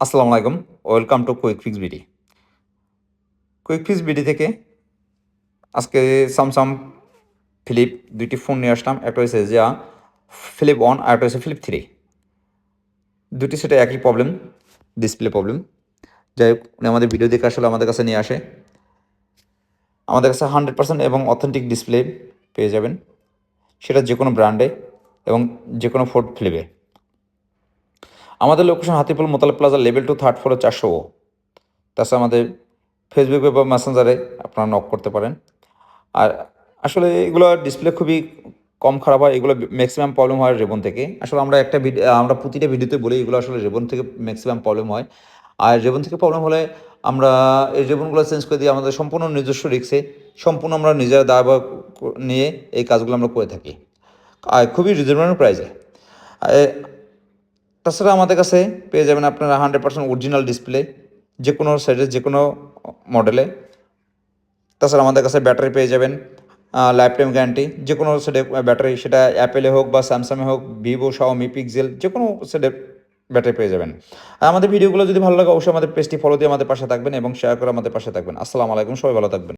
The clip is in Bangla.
আসসালামু আলাইকুম। Welcome to quick fix BD. Quick fix BD থেকে আজকে স্যামসাং ফ্লিপ ২ টি ফোন নিয়ে আসলাম। একটা হইছে যা ফ্লিপ 1 আর একটা হচ্ছে ফ্লিপ 3। ২ টি সেটে একই প্রবলেম, ডিসপ্লে প্রবলেম। যাই হোক, উনি আমাদের ভিডিও দেখে আসলে আমাদের কাছে নিয়ে আসে। আমাদের কাছে 100% এবং অথেন্টিক ডিসপ্লে পেয়ে যাবেন। সেটা যেকোনো ব্র্যান্ডে এবং যেকোনো ফোন ফ্লিপে। আমাদের location Hatirpool Motaleb plaza level 2 third ফ্লোরে 400 ও। তাছাড়া আমাদের ফেসবুকে বা মেসেঞ্জারে আপনারা নক করতে পারেন। আর আসলে এগুলো ডিসপ্লে খুবই কম খারাপ হয়। এগুলো ম্যাক্সিমাম প্রবলেম হয় রেবন থেকে। আসলে আমরা প্রতিটা ভিডিওতে বলি এগুলো আসলে রেবন থেকে ম্যাক্সিমাম প্রবলেম হয়। আর রেবন থেকে প্রবলেম হলে আমরা এই রেবনগুলো চেঞ্জ করে দিয়ে আমাদের সম্পূর্ণ নিজস্ব রিস্কে সম্পূর্ণ আমরা নিজেরা দায়ভার নিয়ে এই কাজগুলো আমরা করে থাকি। আর খুবই রিজনেবল প্রাইসে। তাছাড়া আমাদের কাছে পেয়ে যাবেন আপনারা 100% অরিজিনাল ডিসপ্লে যেকোনো সাইজের যেকোনো মডেলে। তাছাড়া আমাদের কাছে ব্যাটারি পেয়ে যাবেন লাইফ টাইম গ্যারান্টি যেকোনো সেটের ব্যাটারি, সেটা অ্যাপেলে হোক বা স্যামসাংয়ে হোক, ভিভো, শাওমি, পিক্সেল যেকোনো সেটের ব্যাটারি পেয়ে যাবেন। আর আমাদের ভিডিওগুলো যদি ভালো লাগে অবশ্যই আমাদের পেজটি ফলো দিয়ে আমাদের পাশে থাকবেন এবং শেয়ার করে আমাদের পাশে থাকবেন। আসসালামু আলাইকুম, সবাই ভালো থাকবেন।